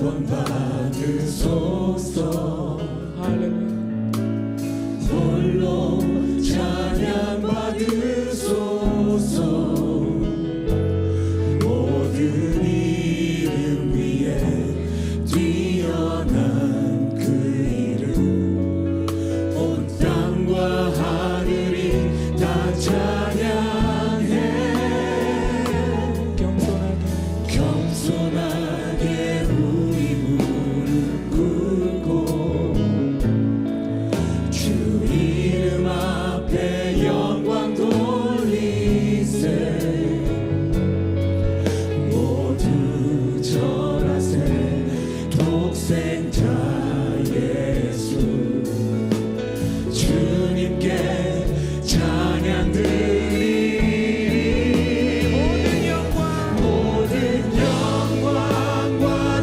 영광 받으소서. 할렐루야. 홀로 찬양 받으소서. 모든 이름 위에 뛰어난 그 이름, 온 땅과 하늘이 다 찬양해. 겸손하게 우리 무릎 꿇고 주 이름 앞에 영광 돌리세. 모두 절하세. 독생자 예수 주님께 찬양 드리. 모든 영광과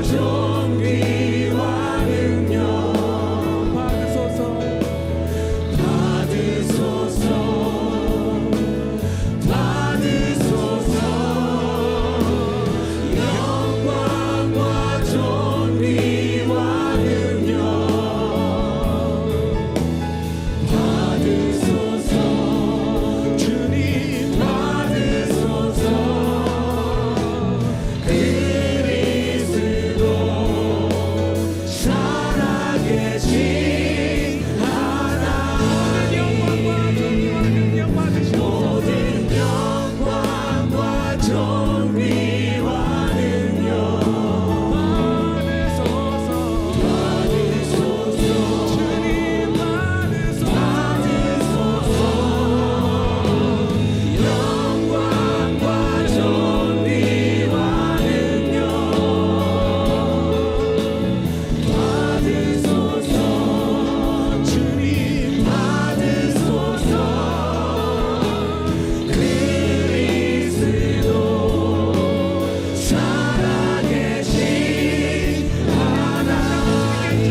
존귀와 능력 받으소서. 영광과 존귀와 능력 받으소서. 주님 받으소서. 그리스도 살아계신 하나님, 모든 영광과 존귀와 능력 받으소서. 주님 받으소서. 영광과 존귀와 능력 받으소서. 주님 받으소서. 그리스도 살아계신 하나님,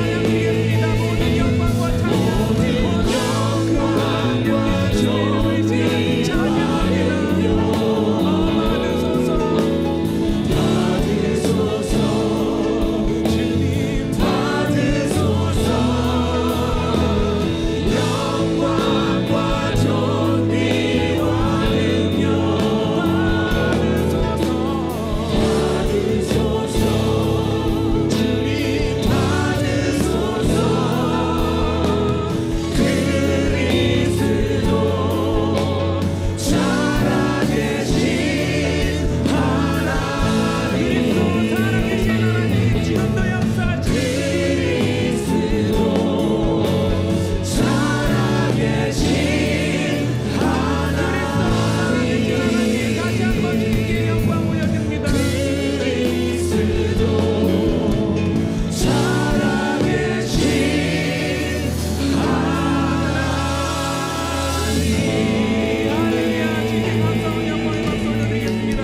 모든 영광과 존귀와 능력 받으소서. 주님 받으소서. 영광과 존귀와 능력 받으소서. 주님 받으소서. 그리스도 살아계신 하나님, 지금도 역사하시는 그리스도 살아계신 하나님, 다시 한번 주님께 영광 올려드립니다. 그리스도 살아계신 하나님. 할렐루야. 주님 감사와 영광 박수 올려드리겠습니다.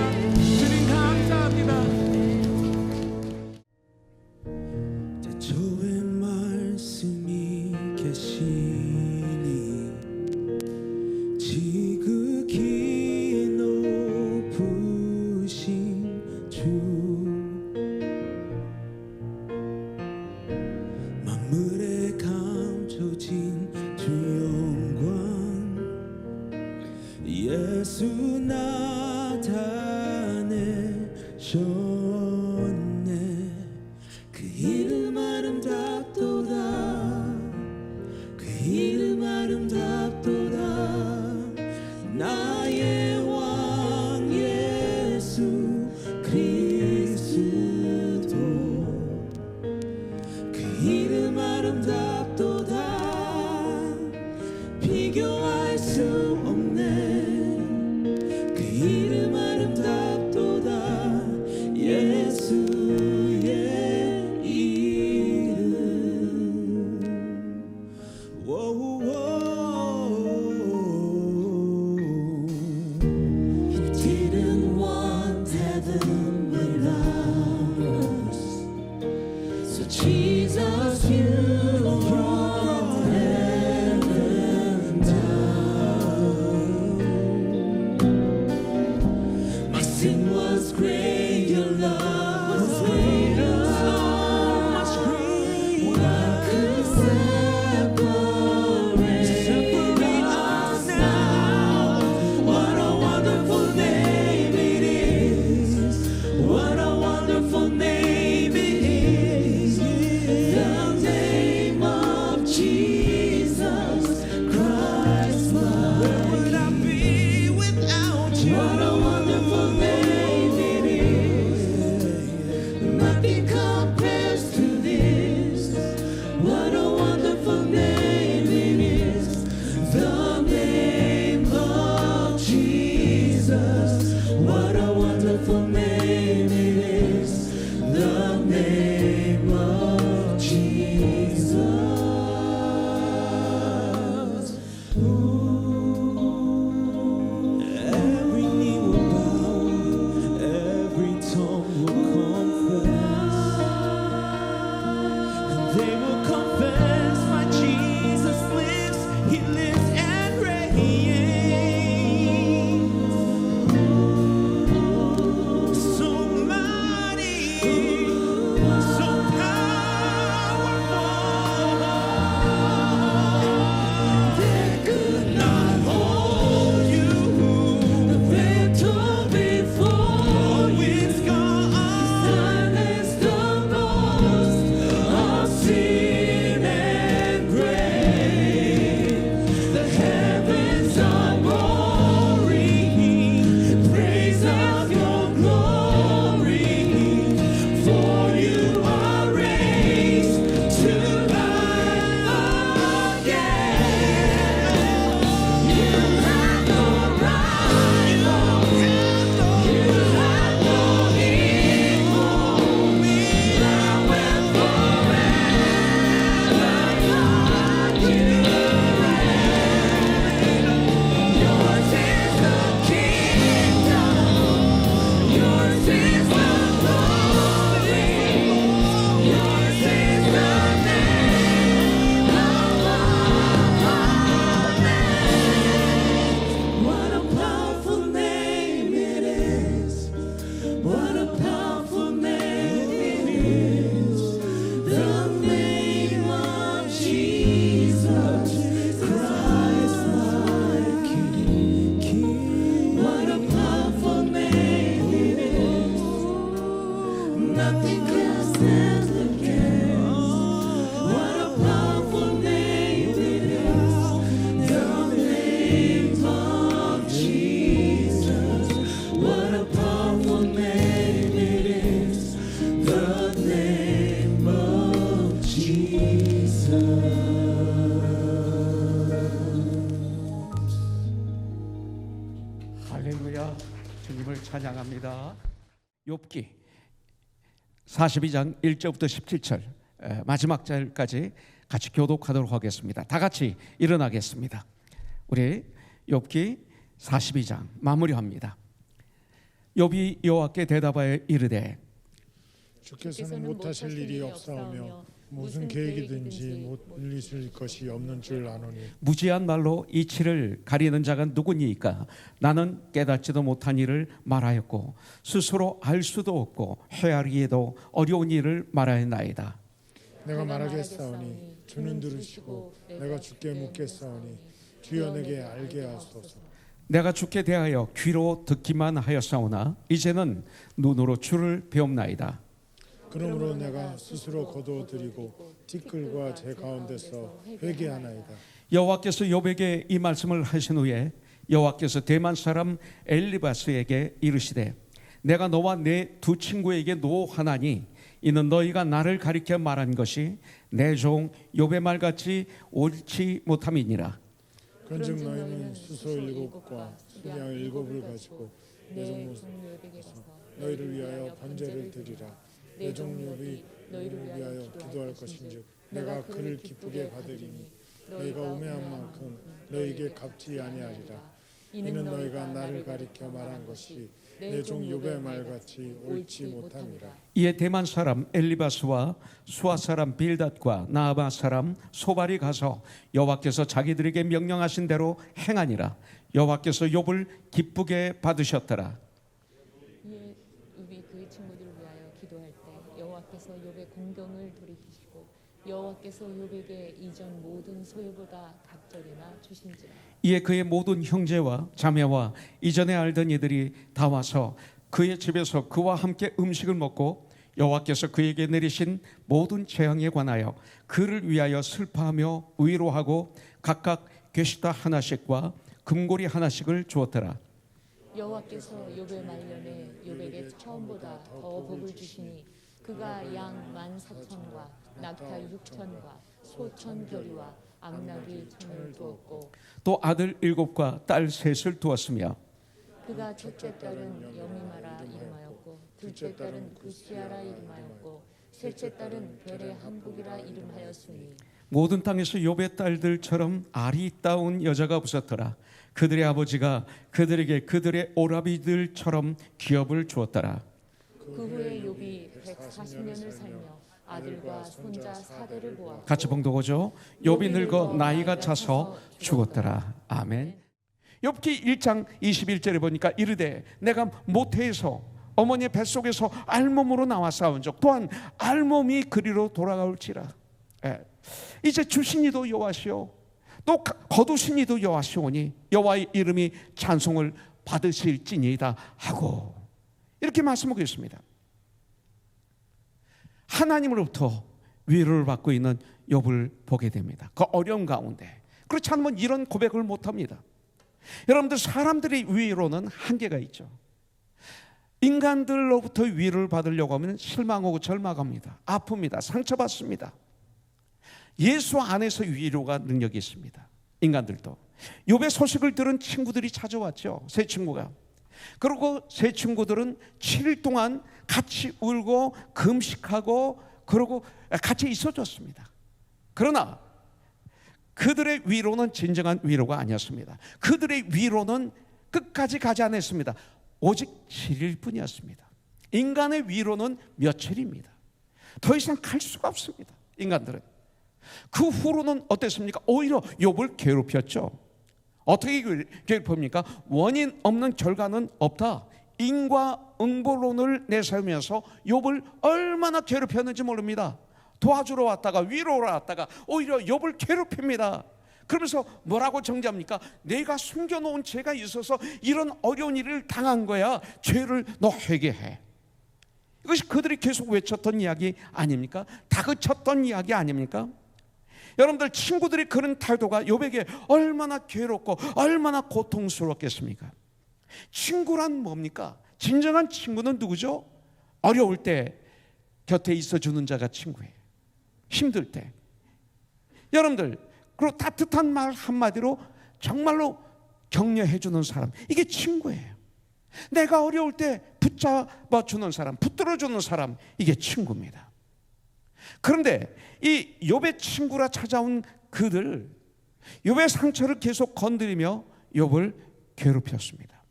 주님 감사합니다. 태초에 말씀이 계시니 지극히 높으신 주, 만물에 감춰진 주 영광 예수 나타내셨네. 그 이름 아름답도다. 그 이름 아름답도다. 나의 왕 예수 그리스도. 그 이름 아름답도다. 비교할 수 없네. 그 이름 아름답도다. 예수의 이름. He didn't want heaven without us, so Jesus, you brought heaven down. My sin was great, your love was greater. name of Jesus. What a powerful name it is. The name of Jesus. 할렐루야. 주님을 찬양합니다. 욥기 42장 1절부터 17절 마지막 절까지 같이 교독하도록 하겠습니다. 다 같이 일어나겠습니다. 우리 욥기 42장 마무리합니다. 욥이 여호와께 대답하여 이르되 주께서는 못하실 일이 없사오며 무슨 계획이든지 못 물리실 것이 없는 줄 아노니 무지한 말로 이치를 가리는 자가 누구니이까? 나는 깨닫지도 못한 일을 말하였고 스스로 알 수도 없고 헤아리기에도 어려운 일을 말하였나이다. 내가 말하겠사오니 주는 들으시고 내가 주께 묻겠사오니 주여 내게 알게 하소서. 내가 주께 대하여 귀로 듣기만 하였사오나 이제는 눈으로 주를 배움나이다. 그러므로 내가 스스로 거두어드리고 티끌과 제 가운데서 회개하나이다. 여호와께서 욥에게 이 말씀을 하신 후에 여호와께서 대만 사람 엘리바스에게 이르시되 내가 너와 내 두 친구에게 노하나니 이는 너희가 나를 가리켜 말한 것이 내 종 욥의 말같이 옳지 못함이니라. 그런즉 너희는 수소 7과 수량 7을 가지고 내 종 욥에게서 너희를 위하여 번제를 드리라. 내 종 욥이 너희를 위하여 기도할 것인즉 내가 그를 기쁘게 받으리니 너희가 우매한 만큼 너희에게 갚지 아니하리라. 이는 너희가 나를 가리켜 말한 것이 내 종 욥의 말같이 옳지 못함이라. 이에 대만 사람 엘리바스와 수아 사람 빌닷과 나아바 사람 소발이 가서 여호와께서 자기들에게 명령하신 대로 행하니라. 여호와께서 욥을 기쁘게 받으셨더라. 이에 욥이 그 친구들을 위하여 기도할 때 여호와께서 욥의 공경을 돌이키시고 여호와께서 욥에게 이전 모든 소유보다 갑절이나 주신지라. 이에 그의 모든 형제와 자매와 이전에 알던 이들이 다 와서 그의 집에서 그와 함께 음식을 먹고 여호와께서 그에게 내리신 모든 재앙에 관하여 그를 위하여 슬퍼하며 위로하고 각각 괴시다 하나씩과 금고리 하나씩을 주었더라. 여호와께서 욥의 말년에 욥에게 처음보다 더 복을 주시니 그가 양 14,000과 낙타 6,000과 소 1,000겨리와 암나귀 1,000을 두었고 또 아들 7과 딸 3을 두었으며 그가 첫째 딸은 여미마라 이름하였고 둘째 딸은 구시아라 이름하였고 셋째 딸은 벨의 한국이라 이름하였으니 모든 땅에서 욥의 딸들처럼 아리따운 여자가 없었더라. 그들의 아버지가 그들에게 그들의 오라비들처럼 기업을 주었더라. 그 후에 욥이 140년을 살며 아들과 손자 4대를 보았고 같이 봉독하죠. 욥이 늙어 나이가 차서 죽었더라. 아멘. 욥기 1장 21절에 보니까 이르되 내가 모태에서 어머니의 뱃속에서 알몸으로 나와 싸운 적 또한 알몸이 그리로 돌아가올지라. 이제 주신 이도 여호와시오 또 거두신 이도 여호와시오니 여호와의 이름이 찬송을 받으실지니이다 하고 이렇게 말씀하고 있습니다. 하나님으로부터 위로를 받고 있는 욥을 보게 됩니다. 그 어려운 가운데. 그렇지 않으면 이런 고백을 못합니다. 여러분들 사람들의 위로는 한계가 있죠. 인간들로부터 위로를 받으려고 하면 실망하고 절망합니다. 아픕니다. 상처받습니다. 예수 안에서 위로가 능력이 있습니다. 인간들도. 욥의 소식을 들은 친구들이 찾아왔죠. 세 친구가. 그리고 세 친구들은 7일 동안 같이 울고 금식하고 그러고 같이 있어줬습니다. 그러나 그들의 위로는 진정한 위로가 아니었습니다. 그들의 위로는 끝까지 가지 않았습니다. 오직 7일 뿐이었습니다. 인간의 위로는 며칠입니다. 더 이상 갈 수가 없습니다. 인간들은. 그 후로는 어땠습니까? 오히려 욥을 괴롭혔죠. 어떻게 괴롭힙니까? 원인 없는 결과는 없다. 인과응보론을 내세우면서 욥을 얼마나 괴롭혔는지 모릅니다. 도와주러 왔다가 위로로 왔다가 오히려 욥을 괴롭힙니다. 그러면서 뭐라고 정죄합니까? 내가 숨겨놓은 죄가 있어서 이런 어려운 일을 당한 거야. 죄를 너 회개해. 이것이 그들이 계속 외쳤던 이야기 아닙니까? 다그쳤던 이야기 아닙니까? 여러분들 친구들이 그런 태도가 욥에게 얼마나 괴롭고 얼마나 고통스러웠겠습니까? 친구란 뭡니까? 진정한 친구는 누구죠? 어려울 때 곁에 있어주는 자가 친구예요. 힘들 때. 여러분들, 그리고 따뜻한 말 한마디로 정말로 격려해주는 사람, 이게 친구예요. 내가 어려울 때 붙잡아주는 사람, 붙들어주는 사람, 이게 친구입니다. 그런데 이 욥의 친구라 찾아온 그들, 욥의 상처를 계속 건드리며 욥을 괴롭혔습니다.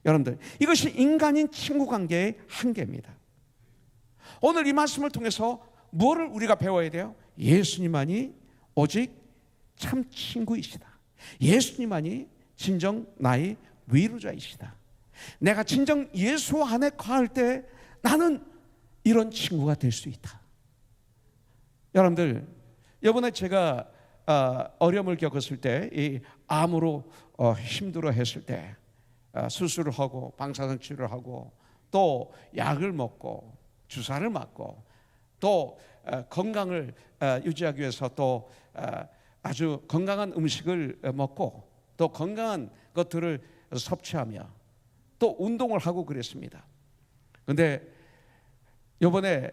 여러분들, 이것이 인간인 친구 관계의 한계입니다. 오늘 이 말씀을 통해서 무엇을 우리가 배워야 돼요? 예수님만이 오직 참 친구이시다. 예수님만이 진정 나의 위로자이시다. 내가 진정 예수 안에 거할 때 나는 이런 친구가 될 수 있다. 여러분들, 이번에 제가 어려움을 겪었을 때, 이 암으로 힘들어 했을 때, 수술을 하고 방사선 치료를 하고 또 약을 먹고 주사를 맞고 또 건강을 유지하기 위해서 또 아주 건강한 음식을 먹고 또 건강한 것들을 섭취하며 또 운동을 하고 그랬습니다. 그런데 이번에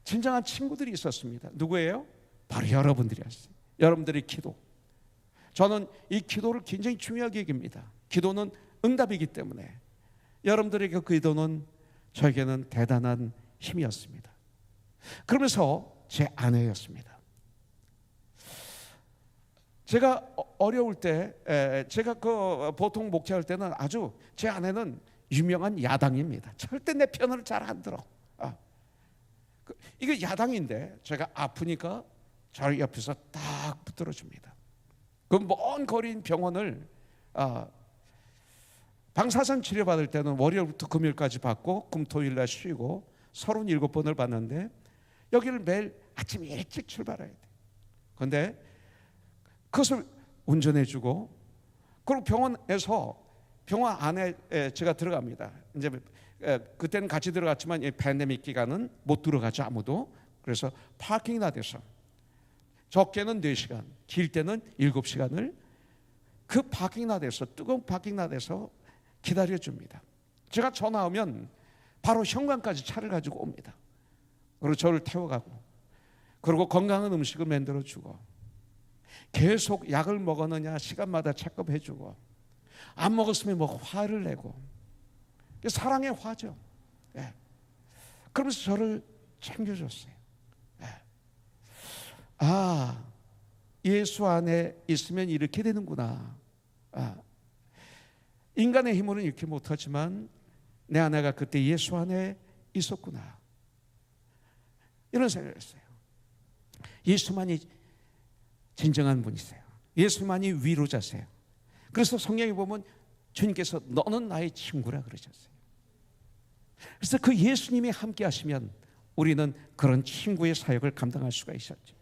진정한 친구들이 있었습니다. 누구예요? 바로 여러분들이었어요. 여러분들의 기도. 저는 이 기도를 굉장히 중요하게 여깁니다. 기도는 응답이기 때문에 여러분들에게 그 기도는 저에게는 대단한 힘이었습니다. 그러면서 제 아내였습니다. 제가 어려울 때, 제가 보통 목회할 때는 아주 제 아내는 유명한 야당입니다. 절대 내 편을 잘 안 들어. 이게 야당인데 제가 아프니까 저를 옆에서 딱 붙들어줍니다. 그 먼 거리인 병원을 방사선 치료받을 때는 월요일부터 금요일까지 받고 금토일날 쉬고 37번을 받는데 여기를 매일 아침 일찍 출발해야 돼. 그런데 그것을 운전해주고 그리고 병원에서 병원 안에 제가 들어갑니다. 이제 그때는 같이 들어갔지만 이 팬데믹 기간은 못 들어가죠, 아무도. 그래서 파킹랏에서 적게는 4시간, 길 때는 7시간을 그 파킹랏에서, 뜨거운 파킹랏에서 기다려줍니다. 제가 전화 오면 바로 현관까지 차를 가지고 옵니다. 그리고 저를 태워가고 그리고 건강한 음식을 만들어주고 계속 약을 먹었느냐 시간마다 체크해주고 안 먹었으면 뭐 화를 내고 사랑의 화죠. 예. 그러면서 저를 챙겨줬어요. 예. 아, 예수 안에 있으면 이렇게 되는구나. 인간의 힘으로는 이렇게 못하지만 내 아내가 그때 예수 안에 있었구나. 이런 생각을 했어요. 예수만이 진정한 분이세요. 예수만이 위로자세요. 그래서 성경에 보면 주님께서 너는 나의 친구라 그러셨어요. 그래서 그 예수님이 함께 하시면 우리는 그런 친구의 사역을 감당할 수가 있었죠.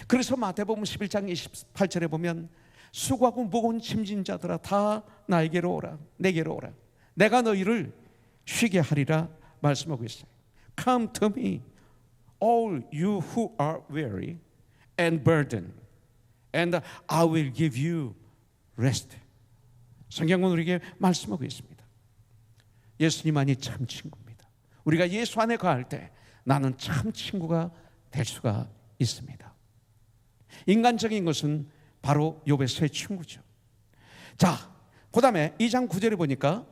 그래서 마태복음 11장 28절에 보면 수고하고 무거운 짐진 자들아 다 나에게로 오라, 내게로 오라, 내가 너희를 쉬게 하리라 말씀하고 있어요. Come to me, all you who are weary and burdened, and I will give you rest. 성경은 우리에게 말씀하고 있습니다. 예수님만이 참 친구입니다. 우리가 예수 안에 거할 때 나는 참 친구가 될 수가 있습니다. 인간적인 것은 바로 욥의 새 친구죠. 자, 그 다음에 2장 9절에 보니까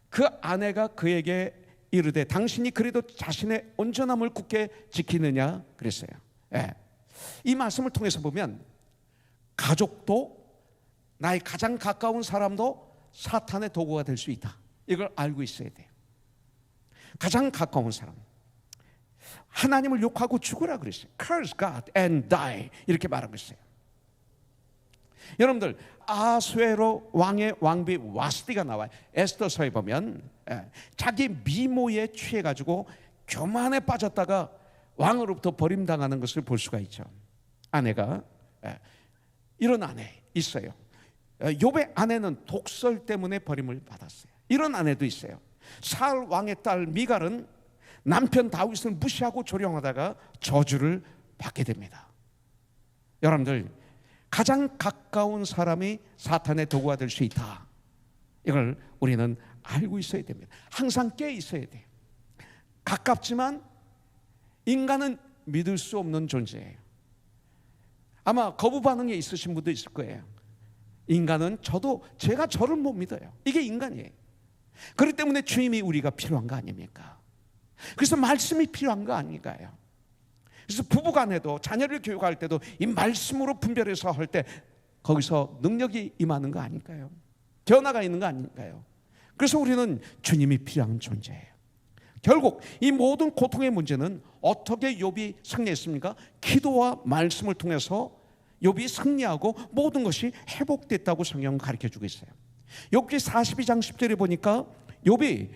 그 아내가 그에게 이르되 당신이 그래도 자신의 온전함을 굳게 지키느냐 그랬어요. 예. 이 말씀을 통해서 보면 가족도 나의 가장 가까운 사람도 사탄의 도구가 될 수 있다. 이걸 알고 있어야 돼요. 가장 가까운 사람, 하나님을 욕하고 죽으라 그랬어요. Curse God and die 이렇게 말하고 있어요. 여러분들 아수에로 왕의 왕비 와스디가 나와요. 에스더서에 보면 자기 미모에 취해가지고 교만에 빠졌다가 왕으로부터 버림당하는 것을 볼 수가 있죠. 아내가 이런 아내 있어요. 욥의 아내는 독설 때문에 버림을 받았어요. 이런 아내도 있어요. 사울 왕의 딸 미갈은 남편 다윗을 무시하고 조령하다가 저주를 받게 됩니다. 여러분들, 가장 가까운 사람이 사탄의 도구가 될 수 있다. 이걸 우리는 알고 있어야 됩니다. 항상 깨 있어야 돼요. 가깝지만 인간은 믿을 수 없는 존재예요. 아마 거부 반응이 있으신 분도 있을 거예요. 인간은 제가 저를 못 믿어요. 이게 인간이에요. 그렇기 때문에 주님이 우리가 필요한 거 아닙니까? 그래서 말씀이 필요한 거 아닌가요? 그래서 부부간에도 자녀를 교육할 때도 이 말씀으로 분별해서 할 때 거기서 능력이 임하는 거 아닐까요? 변화가 있는 거 아닐까요? 그래서 우리는 주님이 필요한 존재예요. 결국 이 모든 고통의 문제는 어떻게 욥이 승리했습니까? 기도와 말씀을 통해서 욥이 승리하고 모든 것이 회복됐다고 성경은 가르쳐주고 있어요. 욥기 42장 10절에 보니까 욥이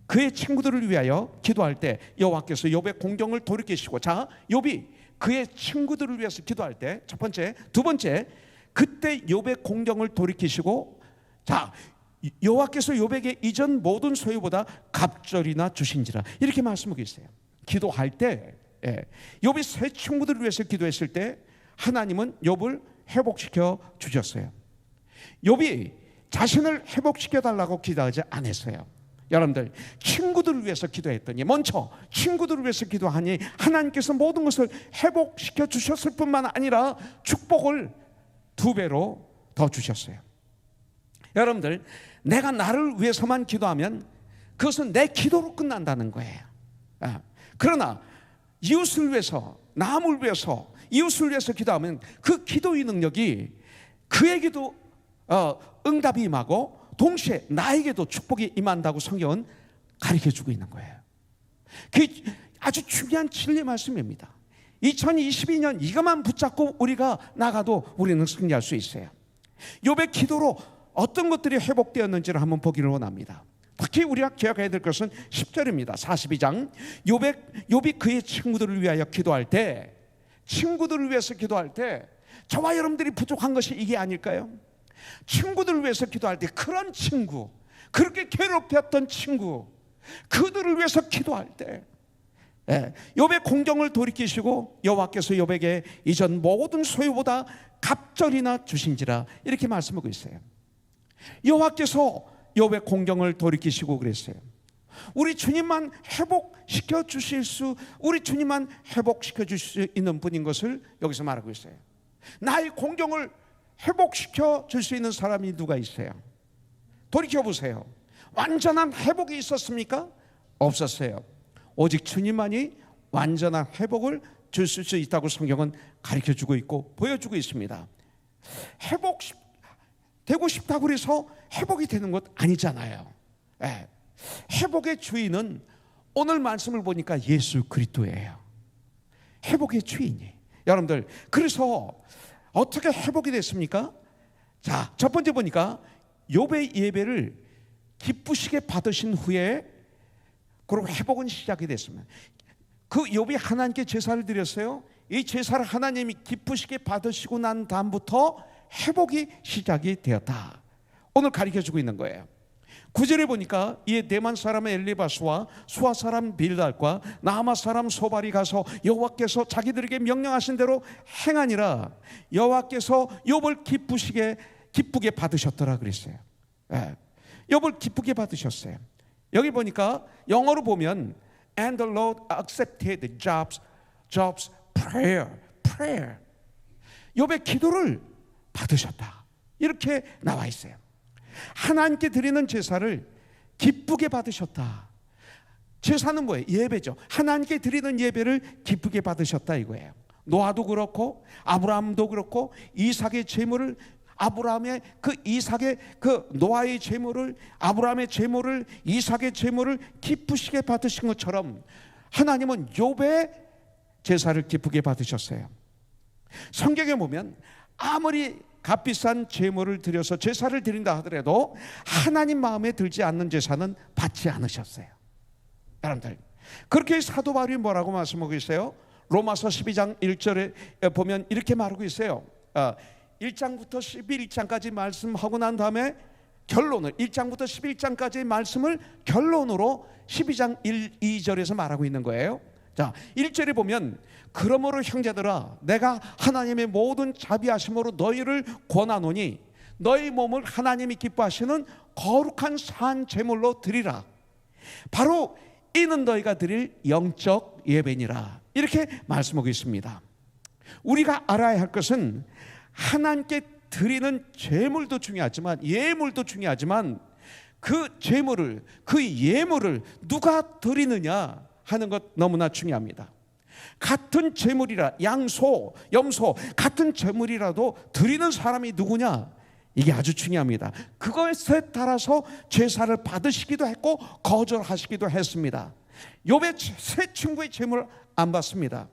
그의 친구들을 위하여 기도할 때 여호와께서 욥의 공경을 돌이키시고, 자, 욥이 그의 친구들을 위해서 기도할 때 첫 번째, 두 번째, 그때 욥의 공경을 돌이키시고, 자, 여호와께서 욥에게 이전 모든 소유보다 갑절이나 주신지라, 이렇게 말씀하고 있어요. 기도할 때 욥이 새 친구들을 위해서 기도했을 때 하나님은 욥을 회복시켜 주셨어요. 욥이 자신을 회복시켜 달라고 기도하지 않았어요. 여러분들, 친구들을 위해서 기도했더니, 먼저 친구들을 위해서 기도하니 하나님께서 모든 것을 회복시켜 주셨을 뿐만 아니라 축복을 2배로 더 주셨어요. 여러분들, 내가 나를 위해서만 기도하면 그것은 내 기도로 끝난다는 거예요. 그러나 이웃을 위해서, 남을 위해서, 이웃을 위해서 기도하면 그 기도의 능력이 그에게도 응답이 임하고 동시에 나에게도 축복이 임한다고 성경은 가르쳐주고 있는 거예요. 그게 아주 중요한 진리 말씀입니다. 2022년 이것만 붙잡고 우리가 나가도 우리는 승리할 수 있어요. 욥의 기도로 어떤 것들이 회복되었는지를 한번 보기를 원합니다. 특히 우리가 기억해야 될 것은 10절입니다. 42장. 욥이 그의 친구들을 위하여 기도할 때, 친구들을 위해서 기도할 때 저와 여러분들이 부족한 것이 이게 아닐까요? 친구들을 위해서 기도할 때 그런 친구, 그렇게 괴롭혔던 친구, 그들을 위해서 기도할 때 욥의 공경을 돌이키시고 여호와께서 욥에게 이전 모든 소유보다 갑절이나 주신지라, 이렇게 말씀하고 있어요. 여호와께서 욥의 공경을 돌이키시고 그랬어요. 우리 주님만 회복시켜 주실 수 있는 분인 것을 여기서 말하고 있어요. 나의 공경을 회복시켜 줄 수 있는 사람이 누가 있어요? 돌이켜 보세요. 완전한 회복이 있었습니까? 없었어요. 오직 주님만이 완전한 회복을 줄 수 있다고 성경은 가르쳐주고 있고 보여주고 있습니다. 회복되고 싶다고 해서 회복이 되는 것 아니잖아요. 회복의 주인은 오늘 말씀을 보니까 예수 그리스도예요. 회복의 주인이. 여러분들, 그래서 어떻게 회복이 됐습니까? 자, 첫 번째 보니까 욥의 예배를 기쁘시게 받으신 후에 그리고 회복은 시작이 됐습니다. 그 욥이 하나님께 제사를 드렸어요. 이 제사를 하나님이 기쁘시게 받으시고 난 다음부터 회복이 시작이 되었다. 오늘 가르쳐주고 있는 거예요. 9절에 보니까 이에 대만 사람 엘리바스와 수아 사람 빌달과 나아마 사람 소발이 가서 여호와께서 자기들에게 명령하신 대로 행하니라. 여호와께서 욥을 기쁘게 받으셨더라 그랬어요. 욥을 기쁘게 받으셨어요. 여기 보니까 영어로 보면 And the Lord accepted Job's prayer. 욥의 기도를 받으셨다, 이렇게 나와 있어요. 하나님께 드리는 제사를 기쁘게 받으셨다. 제사는 뭐예요? 예배죠. 하나님께 드리는 예배를 기쁘게 받으셨다 이거예요. 노아도 그렇고 아브라함도 그렇고 이삭의 제물을, 아브라함의 노아의 제물을, 아브라함의 제물을, 이삭의 제물을 기쁘시게 받으신 것처럼 하나님은 욥의 제사를 기쁘게 받으셨어요. 성경에 보면 아무리 값비싼 제물을 드려서 제사를 드린다 하더라도 하나님 마음에 들지 않는 제사는 받지 않으셨어요. 여러분들, 그렇게 사도 바울이 뭐라고 말씀하고 있어요? 로마서 12장 1절에 보면 이렇게 말하고 있어요. 1장부터 11장까지 말씀하고 난 다음에 결론을, 1장부터 11장까지의 말씀을 결론으로 12장 1, 2절에서 말하고 있는 거예요. 자, 1절에 보면 그러므로 형제들아 내가 하나님의 모든 자비하심으로 너희를 권하노니 너희 몸을 하나님이 기뻐하시는 거룩한 산 제물로 드리라. 바로 이는 너희가 드릴 영적 예배니라. 이렇게 말씀하고 있습니다. 우리가 알아야 할 것은 하나님께 드리는 제물도 중요하지만 예물도 중요하지만 그 제물을, 그 예물을 누가 드리느냐 하는 것 너무나 중요합니다. 같은 제물이라, 양소, 염소 같은 제물이라도 드리는 사람이 누구냐, 이게 아주 중요합니다. 그것에 따라서 제사를 받으시기도 했고 거절하시기도 했습니다. 욥의 세 친구의 제물을 안 받습니다.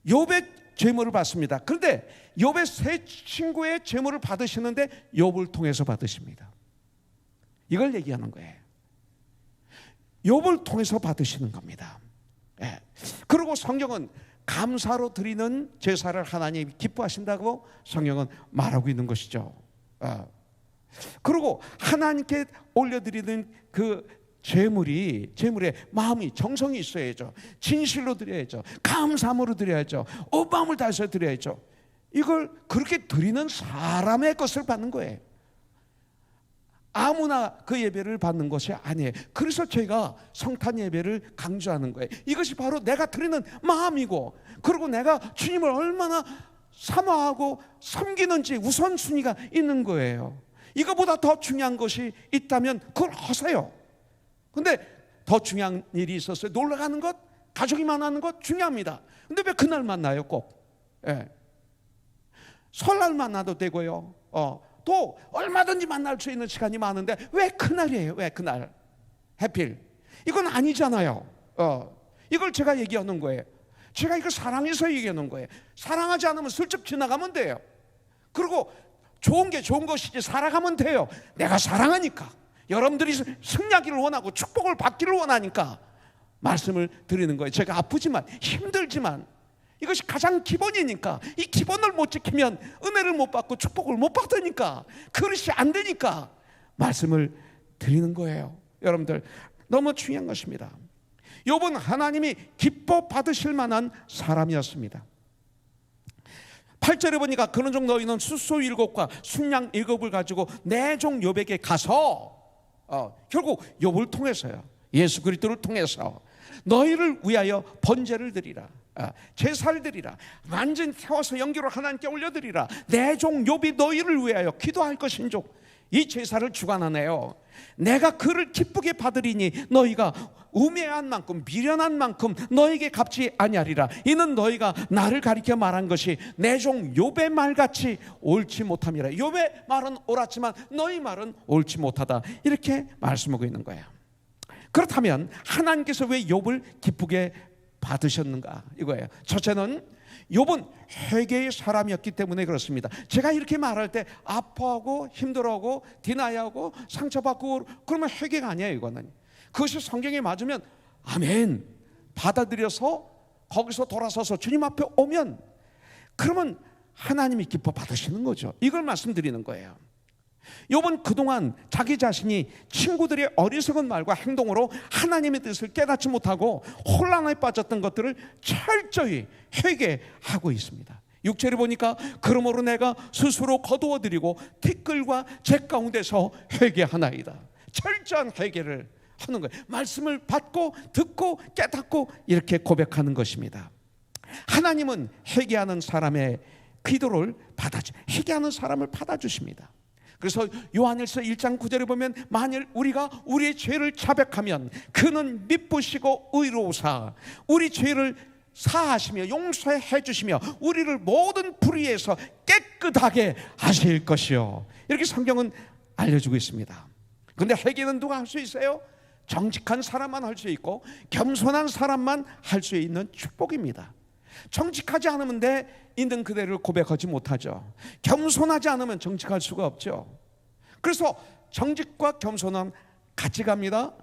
욥의 제물을 받습니다. 그런데 욥의 세 친구의 제물을 받으시는데 욥을 통해서 받으십니다. 이걸 얘기하는 거예요. 욥을 통해서 받으시는 겁니다. 예. 그리고 성경은 감사로 드리는 제사를 하나님이 기뻐하신다고 성경은 말하고 있는 것이죠. 그리고 하나님께 올려드리는 그 제물에 마음이, 정성이 있어야죠. 진실로 드려야죠. 감사함으로 드려야죠. 마음을 다해서 드려야죠. 이걸 그렇게 드리는 사람의 것을 받는 거예요. 아무나 그 예배를 받는 것이 아니에요. 그래서 제가 성탄 예배를 강조하는 거예요. 이것이 바로 내가 드리는 마음이고, 그리고 내가 주님을 얼마나 사모하고 섬기는지 우선순위가 있는 거예요. 이거보다 더 중요한 것이 있다면 그걸 하세요. 근데 더 중요한 일이 있었어요. 놀러 가는 것, 가족이 만나는 것 중요합니다. 근데 왜 그날 만나요 꼭? 예. 설날 만나도 되고요. 또 얼마든지 만날 수 있는 시간이 많은데 왜 그날이에요? 왜 그날? 해필. 이건 아니잖아요. 이걸 제가 얘기하는 거예요. 제가 이거 사랑해서 얘기하는 거예요. 사랑하지 않으면 슬쩍 지나가면 돼요. 그리고 좋은 게 좋은 것이지 살아가면 돼요. 내가 사랑하니까, 여러분들이 승리하기를 원하고 축복을 받기를 원하니까 말씀을 드리는 거예요. 제가 아프지만 힘들지만 이것이 가장 기본이니까, 이 기본을 못 지키면 은혜를 못 받고 축복을 못 받으니까, 그릇이 안 되니까 말씀을 드리는 거예요. 여러분들 너무 중요한 것입니다. 욥은 하나님이 기뻐 받으실 만한 사람이었습니다. 8절에 보니까 그런 종 너희는 숫소 7과 순양 7을 가지고 내 종 욥에게 가서, 결국 욥을 통해서요, 예수 그리스도를 통해서 너희를 위하여 번제를 드리라, 제사를 드리라, 완전 태워서 연기로 하나님께 올려드리라. 내 종 욥이 너희를 위하여 기도할 것인즉 이 제사를 주관하네요. 내가 그를 기쁘게 받으리니 너희가 우매한 만큼 미련한 만큼 너에게 갚지 아니하리라. 이는 너희가 나를 가리켜 말한 것이 내 종 욥의 말같이 옳지 못함이라. 욥의 말은 옳았지만 너희 말은 옳지 못하다. 이렇게 말씀하고 있는 거예요. 그렇다면 하나님께서 왜 욥을 기쁘게 받으셨는가 이거예요. 첫째는 욥은 회개의 사람이었기 때문에 그렇습니다. 제가 이렇게 말할 때 아파하고 힘들어하고 디나이하고 상처받고 그러면 회개가 아니에요. 이거는 그것이 성경에 맞으면 아멘 받아들여서 거기서 돌아서서 주님 앞에 오면 그러면 하나님이 기뻐 받으시는 거죠. 이걸 말씀드리는 거예요. 욥은 그동안 자기 자신이 친구들의 어리석은 말과 행동으로 하나님의 뜻을 깨닫지 못하고 혼란에 빠졌던 것들을 철저히 회개하고 있습니다. 6절에 보니까 그러므로 내가 스스로 거두어드리고 티끌과 제 가운데서 회개하나이다. 철저한 회개를 하는 거예요. 말씀을 받고 듣고 깨닫고 이렇게 고백하는 것입니다. 하나님은 회개하는 사람의 기도를 회개하는 사람을 받아주십니다. 그래서 요한일서 1장 9절에 보면 만일 우리가 우리의 죄를 자백하면 그는 미쁘시고 의로우사 우리 죄를 사하시며 용서해 주시며 우리를 모든 불의에서 깨끗하게 하실 것이요. 이렇게 성경은 알려주고 있습니다. 그런데 회개는 누가 할 수 있어요? 정직한 사람만 할 수 있고 겸손한 사람만 할 수 있는 축복입니다. 정직하지 않으면 내 있는 그대를 고백하지 못하죠. 겸손하지 않으면 정직할 수가 없죠. 그래서 정직과 겸손은 같이 갑니다.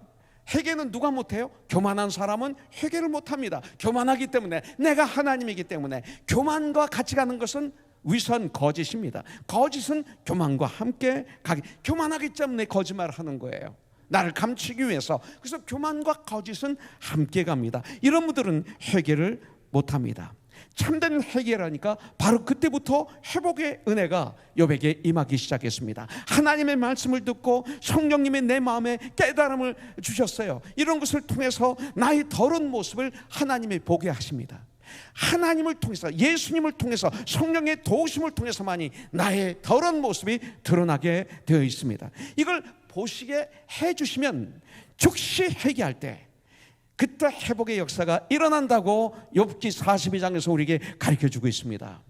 회개는 누가 못해요? 교만한 사람은 회개를 못합니다. 교만하기 때문에, 내가 하나님이기 때문에. 교만과 같이 가는 것은 위선 거짓입니다. 거짓은 교만과 함께 가기, 교만하기 때문에 거짓말을 하는 거예요. 나를 감추기 위해서. 그래서 교만과 거짓은 함께 갑니다. 이런 분들은 회개를 못합니다. 참된 회개라니까 바로 그때부터 회복의 은혜가 욥에게 임하기 시작했습니다. 하나님의 말씀을 듣고 성령님의 내 마음에 깨달음을 주셨어요. 이런 것을 통해서 나의 더러운 모습을 하나님이 보게 하십니다. 하나님을 통해서, 예수님을 통해서, 성령의 도우심을 통해서만이 나의 더러운 모습이 드러나게 되어 있습니다. 이걸 보시게 해주시면 즉시 회개할 때 그때 회복의 역사가 일어난다고 욥기 42장에서 우리에게 가르쳐주고 있습니다.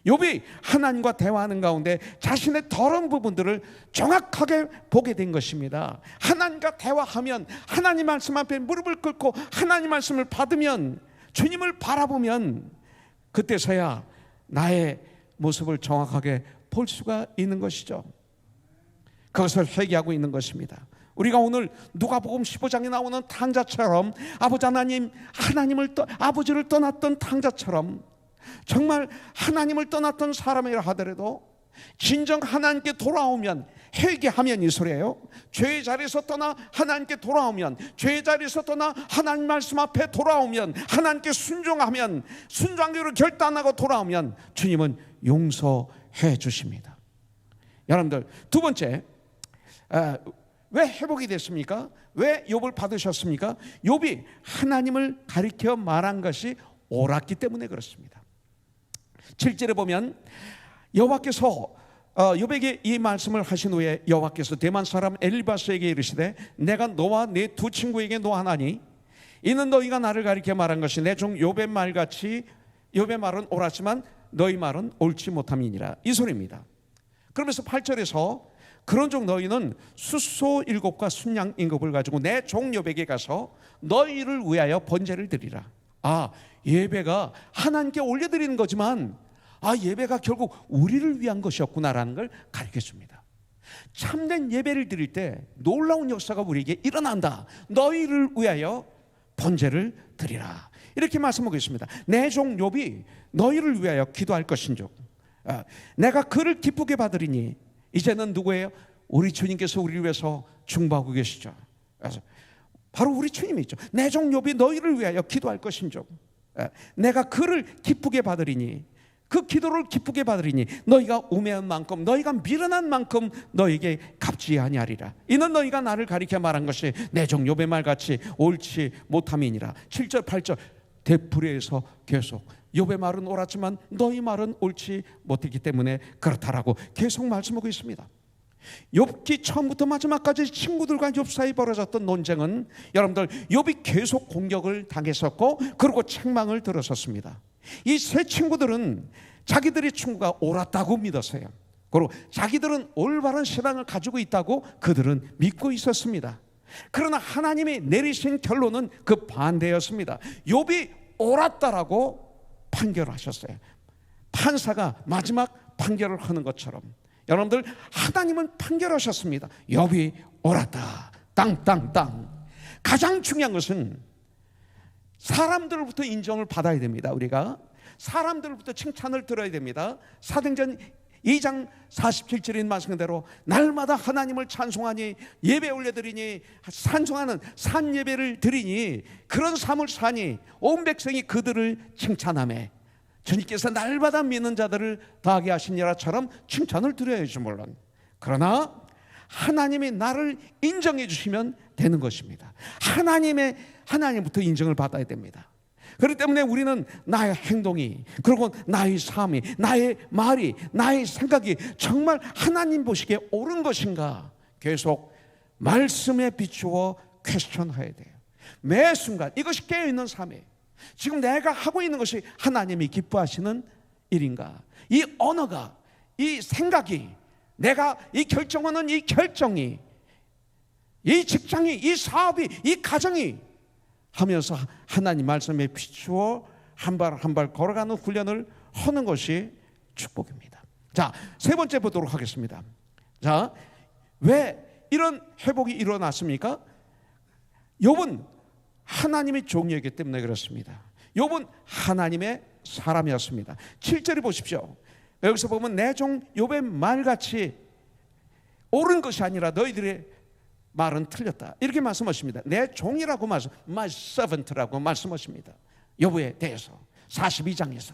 욥이 하나님과 대화하는 가운데 자신의 더러운 부분들을 정확하게 보게 된 것입니다. 하나님과 대화하면, 하나님 말씀 앞에 무릎을 꿇고 하나님 말씀을 받으면, 주님을 바라보면 그때서야 나의 모습을 정확하게 볼 수가 있는 것이죠. 그것을 회개하고 있는 것입니다. 우리가 오늘 누가복음 15장에 나오는 탕자처럼 아버지 하나님, 아버지를 떠났던 탕자처럼 정말 하나님을 떠났던 사람이라 하더라도 진정 하나님께 돌아오면, 회개하면 이 소리예요. 죄의 자리에서 떠나 하나님께 돌아오면, 죄의 자리에서 떠나 하나님 말씀 앞에 돌아오면, 하나님께 순종하면, 순종하기로 결단하고 돌아오면 주님은 용서해 주십니다. 여러분들, 두 번째, 왜 회복이 됐습니까? 왜 욥을 받으셨습니까? 욥이 하나님을 가리켜 말한 것이 옳았기 때문에 그렇습니다. 7절에 보면 여호와께서 욥에게 이 말씀을 하신 후에 여호와께서 대만 사람 엘리바스에게 이르시되 내가 너와 네 두 친구에게 노하나니 이는 너희가 나를 가리켜 말한 것이 내 종 욥의 말같이 욥의 말은 옳았지만 너희 말은 옳지 못함이니라, 이 소리입니다. 그러면서 8절에서 그런 종 너희는 숫소 7과 순양 7을 가지고 내 종 욥에게 가서 너희를 위하여 번제를 드리라. 예배가 하나님께 올려드리는 거지만 예배가 결국 우리를 위한 것이었구나라는 걸 가르쳐줍니다. 참된 예배를 드릴 때 놀라운 역사가 우리에게 일어난다. 너희를 위하여 번제를 드리라, 이렇게 말씀하고 있습니다. 내 종 욥이 너희를 위하여 기도할 것인즉 내가 그를 기쁘게 받으리니, 이제는 누구예요? 우리 주님께서 우리를 위해서 중보하고 계시죠. 바로 우리 주님이죠. 내 종 욥이 너희를 위하여 기도할 것인즉 내가 그를 기쁘게 받으리니, 그 기도를 기쁘게 받으리니 너희가 우매한 만큼, 너희가 미련한 만큼 너희에게 갚지 아니하리라. 이는 너희가 나를 가리켜 말한 것이 내 종 욥의 말같이 옳지 못함이니라. 7절 8절 되풀이해서 계속 욥의 말은 옳았지만 너희 말은 옳지 못했기 때문에 그렇다라고 계속 말씀하고 있습니다. 욥기 처음부터 마지막까지 친구들과 욥 사이 벌어졌던 논쟁은, 여러분들, 욥이 계속 공격을 당했었고 그리고 책망을 들었었습니다. 이 세 친구들은 자기들의 친구가 옳았다고 믿었어요. 그리고 자기들은 올바른 신앙을 가지고 있다고 그들은 믿고 있었습니다. 그러나 하나님이 내리신 결론은 그 반대였습니다. 욥이 옳았다라고 판결하셨어요. 판사가 마지막 판결을 하는 것처럼 여러분들, 하나님은 판결하셨습니다. 욥이 옳았다, 땅땅땅. 가장 중요한 것은 사람들로부터 인정을 받아야 됩니다. 우리가 사람들로부터 칭찬을 들어야 됩니다. 사도행전 2장 47절인 말씀대로 날마다 하나님을 찬송하니, 예배 올려드리니, 찬송하는 산 예배를 드리니, 그런 삶을 사니 온 백성이 그들을 칭찬하며 주님께서 날마다 믿는 자들을 더하게 하시니라처럼 칭찬을 드려야지 물론. 그러나 하나님이 나를 인정해 주시면 되는 것입니다. 하나님부터 인정을 받아야 됩니다. 그렇기 때문에 우리는 나의 행동이, 그리고 나의 삶이, 나의 말이, 나의 생각이 정말 하나님 보시기에 옳은 것인가 계속 말씀에 비추어 퀘스천해야 돼요. 매 순간 이것이 깨어있는 삶이에요. 지금 내가 하고 있는 것이 하나님이 기뻐하시는 일인가? 이 언어가, 이 생각이, 내가 이 결정하는 이 결정이, 이 직장이, 이 사업이, 이 가정이 하면서 하나님 말씀에 비추어 한 발 한 발 걸어가는 훈련을 하는 것이 축복입니다. 자, 세 번째 보도록 하겠습니다. 자, 왜 이런 회복이 일어났습니까? 욥은 하나님의 종이었기 때문에 그렇습니다. 욥은 하나님의 사람이었습니다. 7절을 보십시오. 여기서 보면 내 종 욥의 말같이 옳은 것이 아니라 너희들의 말은 틀렸다. 이렇게 말씀하십니다. 내 종이라고 my servant라고 말씀하십니다. 욥에 대해서 42장에서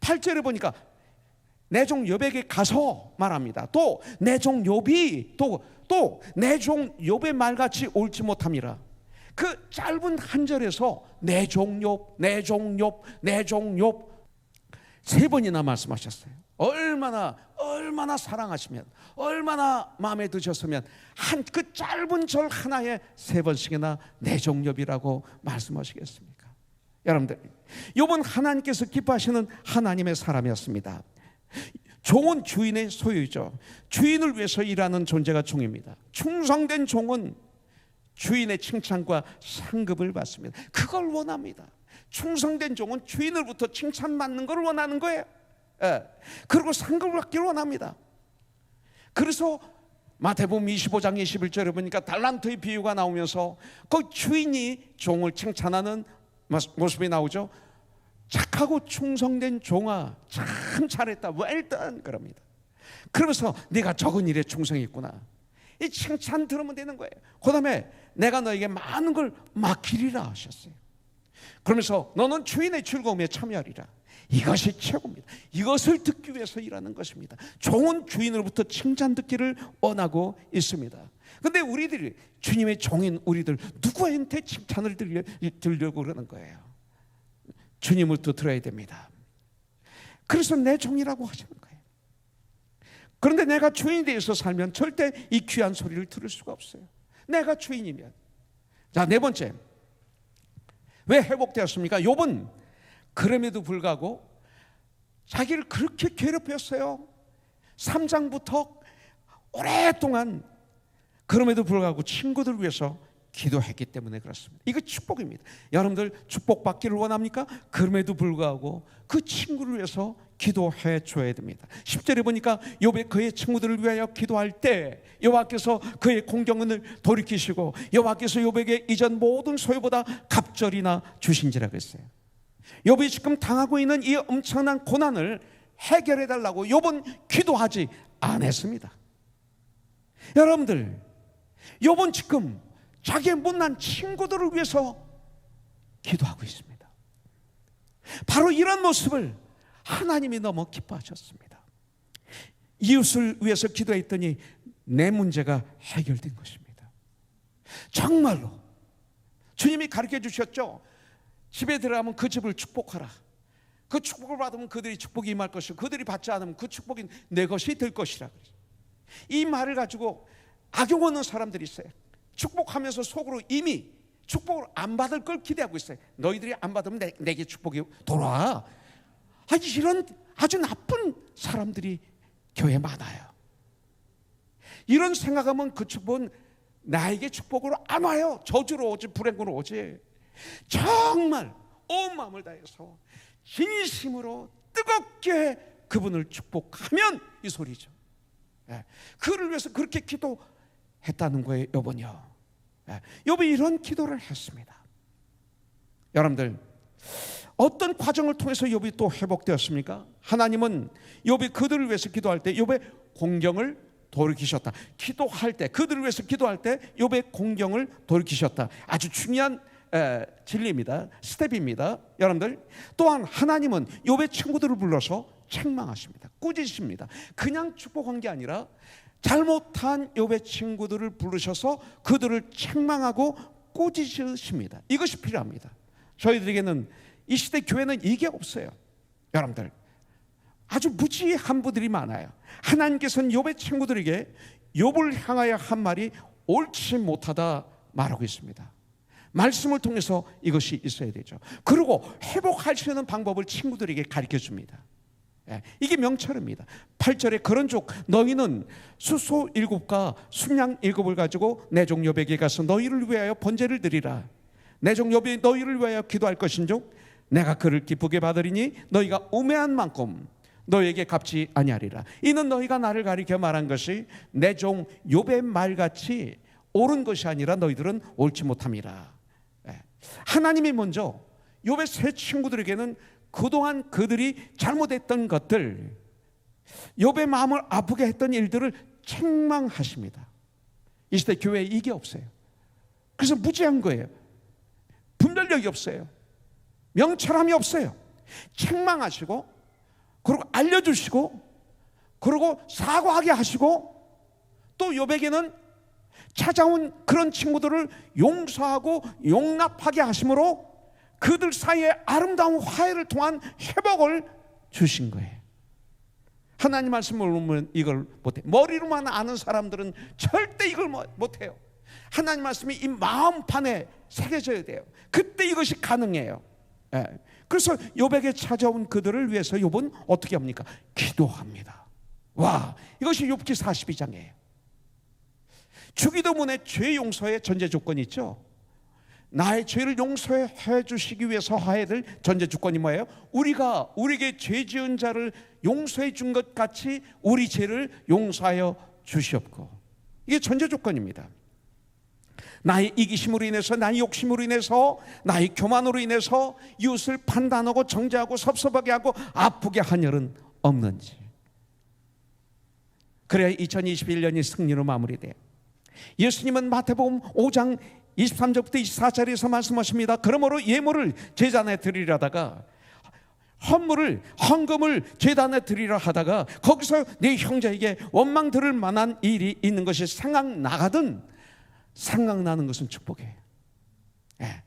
8절에 보니까 내 종 욥에게 가서 말합니다. 또 내 종 욥이 또 내 종 욥의 말같이 옳지 못함이라. 그 짧은 한 절에서 내 종 욥, 내 종 욥, 내 종 욥 세 번이나 말씀하셨어요. 얼마나 사랑하시면, 얼마나 마음에 드셨으면 한 그 짧은 절 하나에 세 번씩이나 내 종 욥이라고 말씀하시겠습니까? 여러분들, 욥은 하나님께서 기뻐하시는 하나님의 사람이었습니다. 종은 주인의 소유죠. 주인을 위해서 일하는 존재가 종입니다. 충성된 종은 주인의 칭찬과 상급을 받습니다. 그걸 원합니다. 충성된 종은 주인으로부터 칭찬받는 걸 원하는 거예요. 그리고 상급을 받기를 원합니다. 그래서 마태복음 25장 21절에 보니까 달란트의 비유가 나오면서 그 주인이 종을 칭찬하는 모습이 나오죠. 착하고 충성된 종아, 참 잘했다, well done 그럽니다. 그러면서 네가 적은 일에 충성했구나, 이 칭찬 들으면 되는 거예요. 그 다음에 내가 너에게 많은 걸 맡기리라 하셨어요. 그러면서 너는 주인의 즐거움에 참여하리라. 이것이 최고입니다. 이것을 듣기 위해서 일하는 것입니다. 종은 주인으로부터 칭찬 듣기를 원하고 있습니다. 그런데 우리들이, 주님의 종인 우리들, 누구한테 칭찬을 들려고 그러는 거예요? 주님을부터 들어야 됩니다. 그래서 내 종이라고 하시는 거예요. 그런데 내가 주인에 대해서 살면 절대 이 귀한 소리를 들을 수가 없어요. 내가 주인이면. 자, 네 번째, 왜 회복되었습니까? 욥은 그럼에도 불구하고 자기를 그렇게 괴롭혔어요. 3장부터 오랫동안. 그럼에도 불구하고 친구들 위해서 기도했기 때문에 그렇습니다. 이거 축복입니다. 여러분들 축복받기를 원합니까? 그럼에도 불구하고 그 친구를 위해서 기도해 줘야 됩니다. 10절에 보니까 욥이 그의 친구들을 위하여 기도할 때 여호와께서 그의 공경을 돌이키시고 여호와께서 욥에게 이전 모든 소유보다 갑절이나 주신지라 그랬어요. 욥이 지금 당하고 있는 이 엄청난 고난을 해결해 달라고 욥은 기도하지 않았습니다. 여러분들, 욥은 지금 자기의 못난 친구들을 위해서 기도하고 있습니다. 바로 이런 모습을 하나님이 너무 기뻐하셨습니다. 이웃을 위해서 기도했더니 내 문제가 해결된 것입니다. 정말로 주님이 가르쳐 주셨죠. 집에 들어가면 그 집을 축복하라. 그 축복을 받으면 그들이 축복이 임할 것이고 그들이 받지 않으면 그 축복이 내 것이 될 것이라. 이 말을 가지고 악용하는 사람들이 있어요. 축복하면서 속으로 이미 축복을 안 받을 걸 기대하고 있어요. 너희들이 안 받으면 내게 축복이 돌아와. 이런 아주 나쁜 사람들이 교회에 많아요. 이런 생각하면 그 축복은 나에게 축복으로 안 와요. 저주로 오지, 불행으로 오지. 정말 온 마음을 다해서 진심으로 뜨겁게 그분을 축복하면 이 소리죠. 그를 위해서 그렇게 기도했다는 거예요. 욥은요. 욥이 이런 기도를 했습니다. 여러분들, 어떤 과정을 통해서 욥이 또 회복되었습니까? 하나님은 욥이 그들을 위해서 기도할 때 욥의 공경을 돌이키셨다. 기도할 때, 그들을 위해서 기도할 때 욥의 공경을 돌이키셨다. 아주 중요한 진리입니다. 스텝입니다. 여러분들, 또한 하나님은 욥의 친구들을 불러서 책망하십니다. 꾸짖으십니다. 그냥 축복한 게 아니라 잘못한 욥의 친구들을 부르셔서 그들을 책망하고 꾸짖으십니다. 이것이 필요합니다. 저희들에게는 이 시대 교회는 이게 없어요. 여러분들, 아주 무지한 분들이 많아요. 하나님께서는 욥의 친구들에게 욥을 향하여 한 말이 옳지 못하다 말하고 있습니다. 말씀을 통해서 이것이 있어야 되죠. 그리고 회복할 수 있는 방법을 친구들에게 가르쳐 줍니다. 이게 명철입니다. 8절에 그런즉 너희는 수소 7과 순양 7을 가지고 내 종 욥에게 가서 너희를 위하여 번제를 드리라. 내 종 욥이 너희를 위하여 기도할 것인즉 내가 그를 기쁘게 받으리니 너희가 우매한 만큼 너희에게 갚지 아니하리라. 이는 너희가 나를 가리켜 말한 것이 내 종 욥의 말같이 옳은 것이 아니라 너희들은 옳지 못함이라. 하나님이 먼저 욥의 세 친구들에게는 그동안 그들이 잘못했던 것들, 욥의 마음을 아프게 했던 일들을 책망하십니다. 이 시대 교회에 이게 없어요. 그래서 무지한 거예요. 분별력이 없어요. 명철함이 없어요. 책망하시고, 그리고 알려주시고, 그리고 사과하게 하시고, 또 욥에게는 찾아온 그런 친구들을 용서하고 용납하게 하심으로 그들 사이에 아름다운 화해를 통한 회복을 주신 거예요. 하나님 말씀을 보면 이걸 못해. 머리로만 아는 사람들은 절대 이걸 못해요. 하나님 말씀이 이 마음판에 새겨져야 돼요. 그때 이것이 가능해요. 예. 그래서 욥에게 찾아온 그들을 위해서 욥은 어떻게 합니까? 기도합니다. 와, 이것이 욥기 42장이에요. 주기도문에 죄 용서의 전제 조건이 있죠. 나의 죄를 용서해 주시기 위해서 하야 될 전제 조건이 뭐예요? 우리가 우리에게 죄 지은 자를 용서해 준 것 같이 우리 죄를 용서하여 주시옵고, 이게 전제 조건입니다. 나의 이기심으로 인해서, 나의 욕심으로 인해서, 나의 교만으로 인해서 이웃을 판단하고 정죄하고 섭섭하게 하고 아프게 한 일은 없는지. 그래야 2021년이 승리로 마무리돼요. 예수님은 마태복음 5장 23절부터 24절에서 말씀하십니다. 그러므로 예물을 제단에 드리려다가 헌금을 제단에 드리려 하다가 거기서 네 형제에게 원망 들을 만한 일이 있는 것이 생각나거든 생각나는 것은 축복이에요. 예.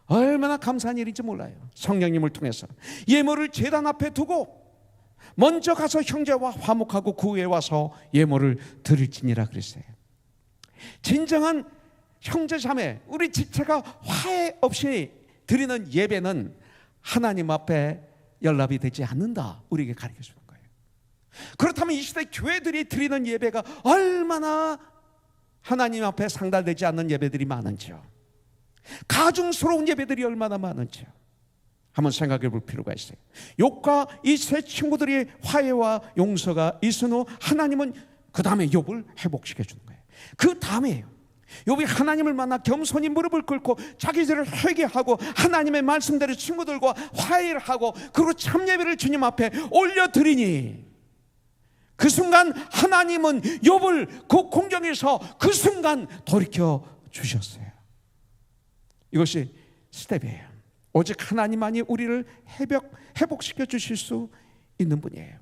얼마나 감사한 일인지 몰라요. 성령님을 통해서 예물을 제단 앞에 두고 먼저 가서 형제와 화목하고 그 후에 와서 예물을 드릴지니라 그랬어요. 진정한 형제자매, 우리 지체가 화해 없이 드리는 예배는 하나님 앞에 연락이 되지 않는다, 우리에게 가르쳐주는 거예요. 그렇다면 이 시대 교회들이 드리는 예배가 얼마나 하나님 앞에 상달되지 않는 예배들이 많은지요. 가증스러운 예배들이 얼마나 많은지요. 한번 생각해 볼 필요가 있어요. 욥과 이 세 친구들의 화해와 용서가 있은 후 하나님은 그 다음에 욥을 회복시켜 주는 거예요. 그 다음에요, 욥이 하나님을 만나 겸손히 무릎을 꿇고 자기 죄를 회개하고 하나님의 말씀대로 친구들과 화해를 하고 그리고 참예배를 주님 앞에 올려드리니 그 순간 하나님은 욥을 그 공경에서 그 순간 돌이켜 주셨어요. 이것이 스텝이에요. 오직 하나님만이 우리를 회복시켜 주실 수 있는 분이에요.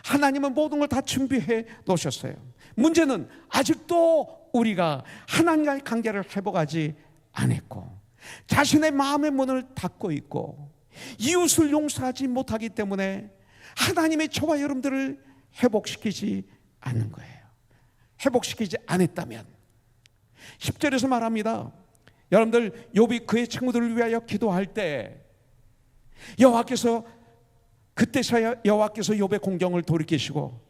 하나님은 모든 걸 다 준비해 놓으셨어요. 문제는 아직도 우리가 하나님과의 관계를 회복하지 않았고, 자신의 마음의 문을 닫고 있고, 이웃을 용서하지 못하기 때문에 하나님의 저와 여러분들을 회복시키지 않는 거예요. 회복시키지 않았다면 10절에서 말합니다. 여러분들, 욥이 그의 친구들을 위하여 기도할 때 그때서야 여호와께서 욥의 공경을 돌이키시고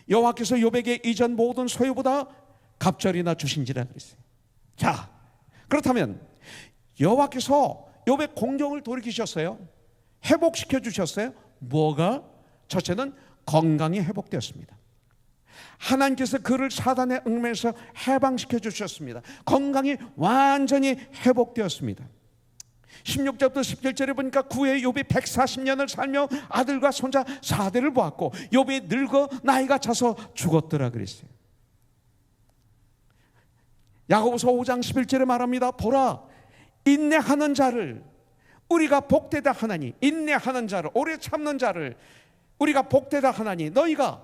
여호와께서 욥에게 이전 모든 소유보다 갑절이나 주신지라 그랬어요. 자, 그렇다면 여호와께서 욥의 공경을 돌이키셨어요. 회복시켜 주셨어요. 뭐가? 첫째는 건강이 회복되었습니다. 하나님께서 그를 사단의 얽매에서 해방시켜 주셨습니다. 건강이 완전히 회복되었습니다. 16절부터 17절에 보니까 그 후에 욥이 140년을 살며 아들과 손자 4대를 보았고 욥이 늙어 나이가 차서 죽었더라 그랬어요. 야고보서 5장 11절에 말합니다. 보라, 인내하는 자를 우리가 복되다 하나니, 인내하는 자를, 오래 참는 자를 우리가 복되다 하나니 너희가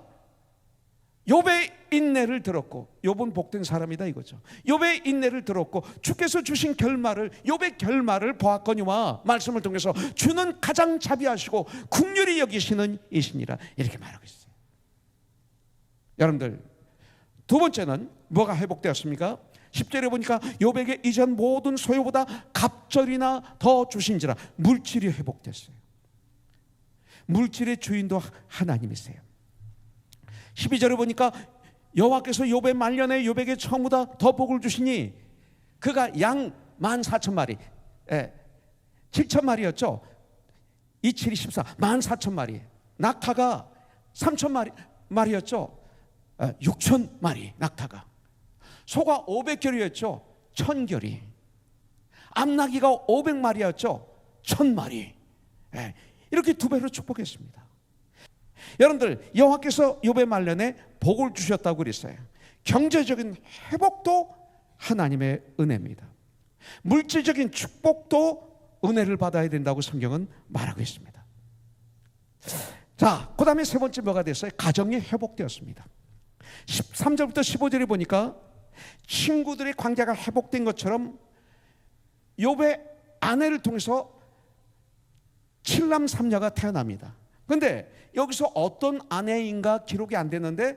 욥의 인내를 들었고, 욥은 복된 사람이다 이거죠. 욥의 인내를 들었고 주께서 주신 결말을, 욥의 결말을 보았거니와 말씀을 통해서 주는 가장 자비하시고 긍휼히 여기시는 이시니라, 이렇게 말하고 있어요. 여러분들, 두 번째는 뭐가 회복되었습니까? 10절에 보니까 욥에게 이전 모든 소유보다 갑절이나 더 주신지라, 물질이 회복됐어요. 물질의 주인도 하나님이세요. 12절에 보니까 여호와께서 욥의 말년에 욥에게 처음보다 더 복을 주시니 그가 양 14,000마리, 7,000마리였죠. 27이 14, 14,000마리. 낙타가 3,000마리였죠. 6,000마리 낙타가. 소가 500결이었죠. 1,000결이. 암나귀가 500마리였죠. 1,000마리. 이렇게 두 배로 축복했습니다. 여러분들, 여호와께서 욥의 말년에 복을 주셨다고 그랬어요. 경제적인 회복도 하나님의 은혜입니다. 물질적인 축복도 은혜를 받아야 된다고 성경은 말하고 있습니다. 자, 그 다음에 세 번째 뭐가 됐어요? 가정이 회복되었습니다. 13절부터 15절에 보니까 친구들의 관계가 회복된 것처럼 욥의 아내를 통해서 7남 3녀가 태어납니다. 그런데 여기서 어떤 아내인가 기록이 안 되는데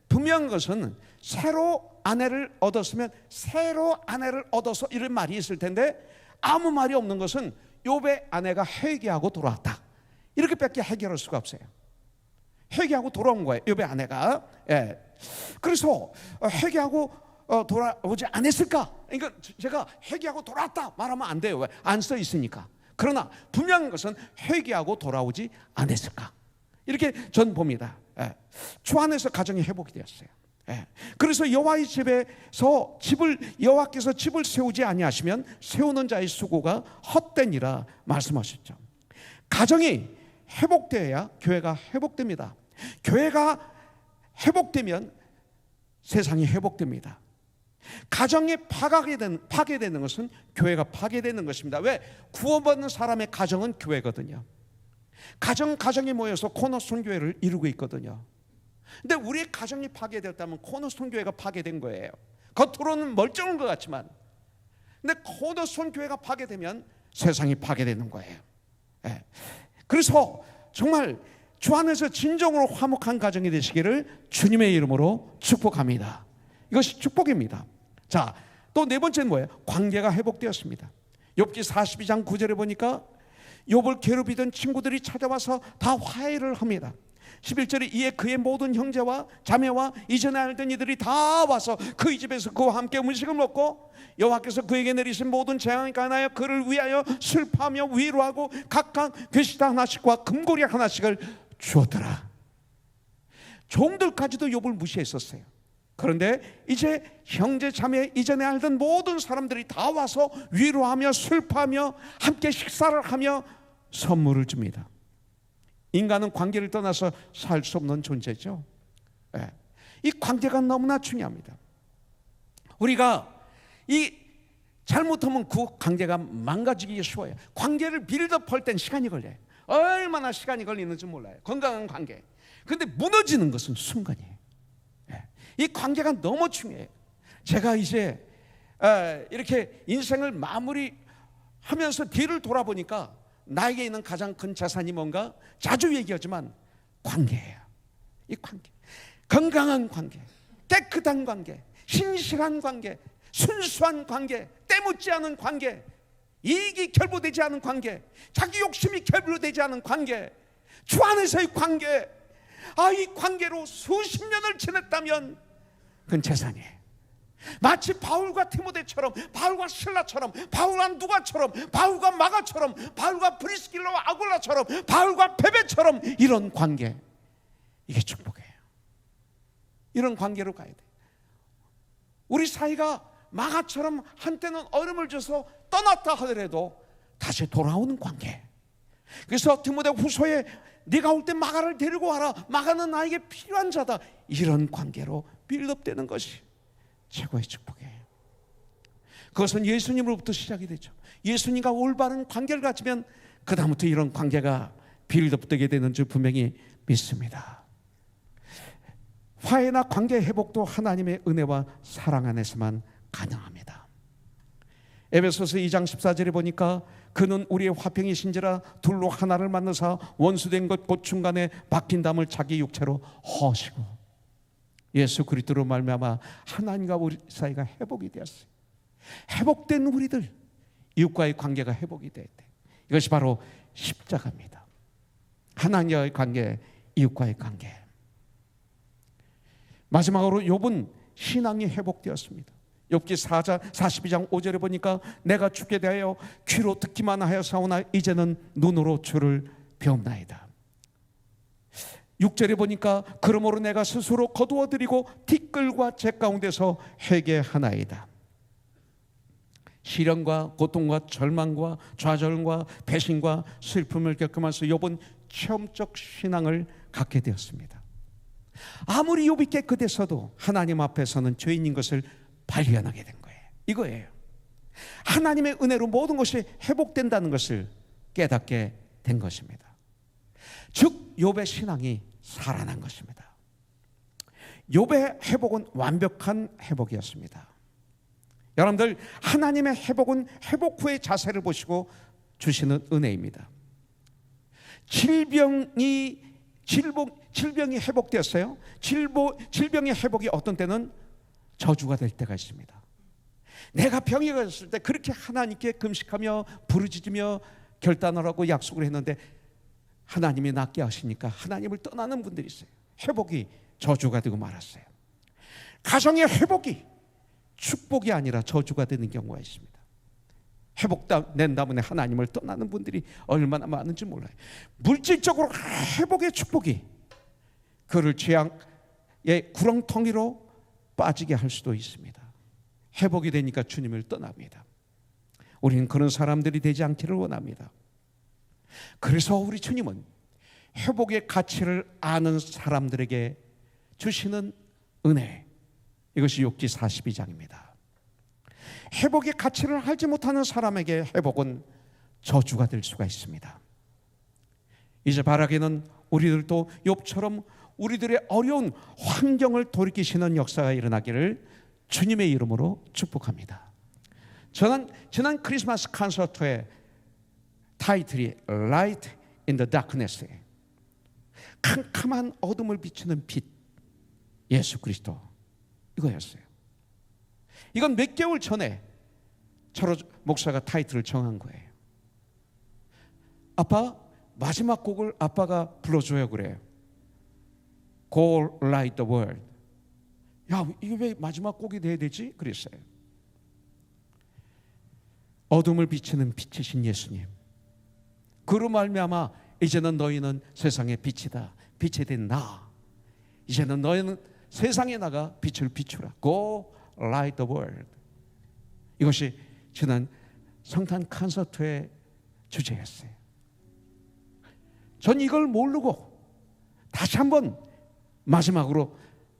분명한 것은 새로 아내를 얻었으면 새로 아내를 얻어서 이런 말이 있을 텐데 아무 말이 없는 것은 욥의 아내가 회개하고 돌아왔다. 이렇게밖에 해결할 수가 없어요. 회개하고 돌아온 거예요, 욥의 아내가. 예. 그래서 회개하고 돌아오지 않았을까? 그러니까 제가 회개하고 돌아왔다 말하면 안 돼요. 왜? 안 써 있으니까. 그러나 분명한 것은 회개하고 돌아오지 않았을까? 이렇게 전 봅니다. 예. 주 안에서 가정이 회복이 되었어요. 예. 그래서 여호와의 집에서 여호와께서 집을 세우지 아니하시면 세우는 자의 수고가 헛되니라 말씀하셨죠. 가정이 회복되어야 교회가 회복됩니다. 교회가 회복되면 세상이 회복됩니다. 가정이 파괴되는 것은 교회가 파괴되는 것입니다. 왜? 구원받는 사람의 가정은 교회거든요. 가정이 모여서 코너스톤 교회를 이루고 있거든요. 근데 우리의 가정이 파괴되었다면 코너스톤 교회가 파괴된 거예요. 겉으로는 멀쩡한 것 같지만, 근데 코너스톤 교회가 파괴되면 세상이 파괴되는 거예요. 예. 그래서 정말 주 안에서 진정으로 화목한 가정이 되시기를 주님의 이름으로 축복합니다. 이것이 축복입니다. 자, 또 네 번째는 뭐예요? 관계가 회복되었습니다. 욥기 42장 9절에 보니까 욥을 괴롭히던 친구들이 찾아와서 다 화해를 합니다. 11절에 이에 그의 모든 형제와 자매와 이전에 알던 이들이 다 와서 그의 집에서 그와 함께 음식을 먹고 여호와께서 그에게 내리신 모든 재앙에 관하여 그를 위하여 슬퍼하며 위로하고 각각 괴시다 하나씩과 금고리 하나씩을 주었더라. 종들까지도 욥을 무시했었어요. 그런데 이제 형제 자매 이전에 알던 모든 사람들이 다 와서 위로하며 슬퍼하며 함께 식사를 하며 선물을 줍니다. 인간은 관계를 떠나서 살 수 없는 존재죠. 네. 이 관계가 너무나 중요합니다. 우리가 잘못하면 그 관계가 망가지기 쉬워요. 관계를 빌드업할 땐 시간이 걸려요. 얼마나 시간이 걸리는지 몰라요. 건강한 관계. 그런데 무너지는 것은 순간이에요. 네. 이 관계가 너무 중요해요. 제가 이제 이렇게 인생을 마무리하면서 뒤를 돌아보니까 나에게 있는 가장 큰 자산이 뭔가? 자주 얘기하지만 관계예요. 이 관계, 건강한 관계, 깨끗한 관계, 신실한 관계, 순수한 관계, 때묻지 않은 관계, 이익이 결부되지 않은 관계, 자기 욕심이 결부되지 않은 관계, 주 안에서의 관계. 이 관계로 수십 년을 지냈다면 그건 재산이에요. 마치 바울과 디모데처럼, 바울과 실라처럼, 바울과 누가처럼, 바울과 마가처럼, 바울과 브리스길라와 아굴라처럼, 바울과 베베처럼 이런 관계, 이게 축복이에요. 이런 관계로 가야 돼. 우리 사이가 마가처럼 한때는 얼음을 져서 떠났다 하더라도 다시 돌아오는 관계. 그래서 디모데 후서에 네가 올 때 마가를 데리고 와라, 마가는 나에게 필요한 자다, 이런 관계로 빌드업되는 것이 최고의 축복이에요. 그것은 예수님으로부터 시작이 되죠. 예수님과 올바른 관계를 가지면 그 다음부터 이런 관계가 빌드업되게 되는 줄 분명히 믿습니다. 화해나 관계 회복도 하나님의 은혜와 사랑 안에서만 가능합니다. 에베소서 2장 14절에 보니까 그는 우리의 화평이신지라 둘로 하나를 만드사 원수된 것 곧 중간에 박힌 담을 자기 육체로 허시고, 예수 그리스도로 말미암아 하나님과 우리 사이가 회복이 되었어요. 회복된 우리들, 이웃과의 관계가 회복이 되어야 돼. 이것이 바로 십자가입니다. 하나님과의 관계, 이웃과의 관계. 마지막으로 욥은 신앙이 회복되었습니다. 욥기 42장 5절에 보니까 내가 죽게 대하여 귀로 듣기만 하여사오나 이제는 눈으로 주를 배움나이다. 6절에 보니까 그러므로 내가 스스로 거두어드리고 티끌과 재 가운데서 회개하나이다. 시련과 고통과 절망과 좌절과 배신과 슬픔을 겪으면서 욥은 체험적 신앙을 갖게 되었습니다. 아무리 욥이 깨끗했어도 하나님 앞에서는 죄인인 것을 발견하게 된 거예요. 이거예요. 하나님의 은혜로 모든 것이 회복된다는 것을 깨닫게 된 것입니다. 즉 욥의 신앙이 살아난 것입니다. 욥의 회복은 완벽한 회복이었습니다. 여러분들, 하나님의 회복은 회복 후의 자세를 보시고 주시는 은혜입니다. 질병이 회복되었어요. 질병의 회복이 어떤 때는 저주가 될 때가 있습니다. 내가 병이 걸렸을 때 그렇게 하나님께 금식하며 부르짖으며 결단을 하고 약속을 했는데 하나님이 낫게 하시니까 하나님을 떠나는 분들이 있어요. 회복이 저주가 되고 말았어요. 가정의 회복이 축복이 아니라 저주가 되는 경우가 있습니다. 회복된 다음에 하나님을 떠나는 분들이 얼마나 많은지 몰라요. 물질적으로 회복의 축복이 그를 죄악의 구렁텅이로 빠지게 할 수도 있습니다. 회복이 되니까 주님을 떠납니다. 우리는 그런 사람들이 되지 않기를 원합니다. 그래서 우리 주님은 회복의 가치를 아는 사람들에게 주시는 은혜, 이것이 욥기 42장입니다. 회복의 가치를 알지 못하는 사람에게 회복은 저주가 될 수가 있습니다. 이제 바라기는 우리들도 욥처럼 우리들의 어려운 환경을 돌이키시는 역사가 일어나기를 주님의 이름으로 축복합니다. 저는 지난 크리스마스 콘서트의 타이틀이 Light in the Darkness, 캄캄한 어둠을 비추는 빛, 예수 그리스도, 이거였어요. 이건 몇 개월 전에 철호 목사가 타이틀을 정한 거예요. 아빠, 마지막 곡을 아빠가 불러줘요 그래요. Go light the world. 야, 이게 왜 마지막 곡이 돼야 되지? 그랬어요. 어둠을 비추는 빛이신 예수님, 그로 말미암아 이제는 너희는 세상의 빛이다. 빛이 된 나, 이제는 너희는 세상에 나가 빛을 비추라. Go light the world. 이것이 지난 성탄 콘서트의 주제였어요. 전 이걸 모르고 다시 한번 마지막으로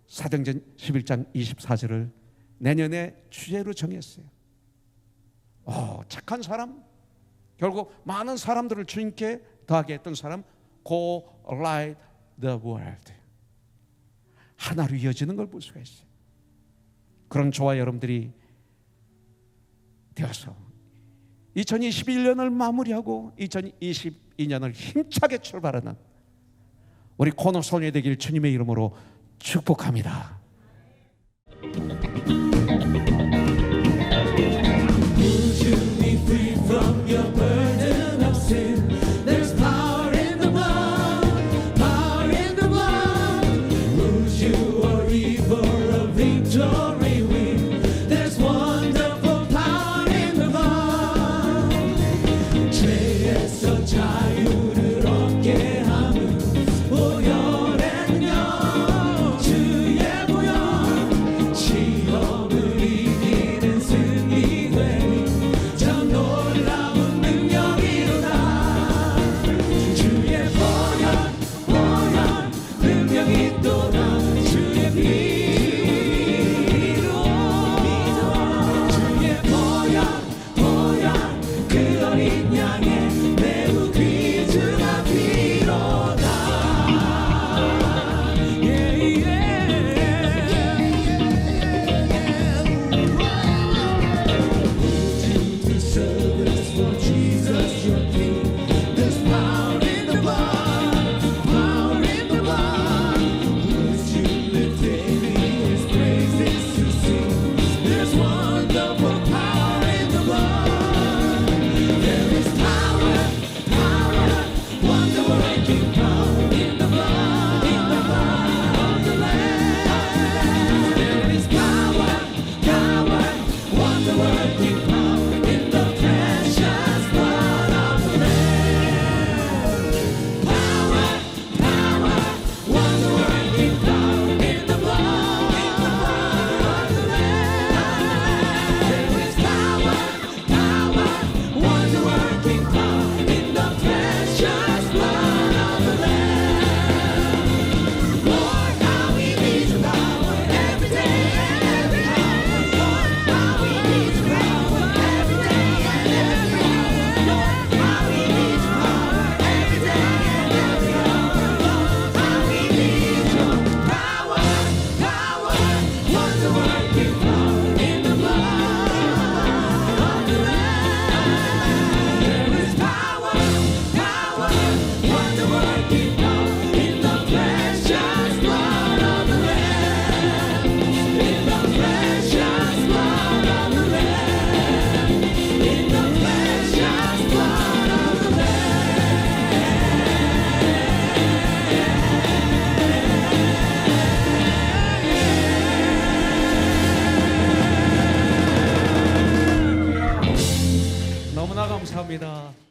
사도행전 11장 24절을 내년에 주제로 정했어요. 착한 사람, 결국 많은 사람들을 주님께 더하게 했던 사람, Go light the world. 하나로 이어지는 걸 볼 수가 있어요. 그런 저와 여러분들이 되어서 2021년을 마무리하고 2022년을 힘차게 출발하는 우리 코너손이 되길 주님의 이름으로 축복합니다. 자유를 얻게 함은 오열했냐 주의 of the Lamb, in the precious blood of the 너무나 감사합니다.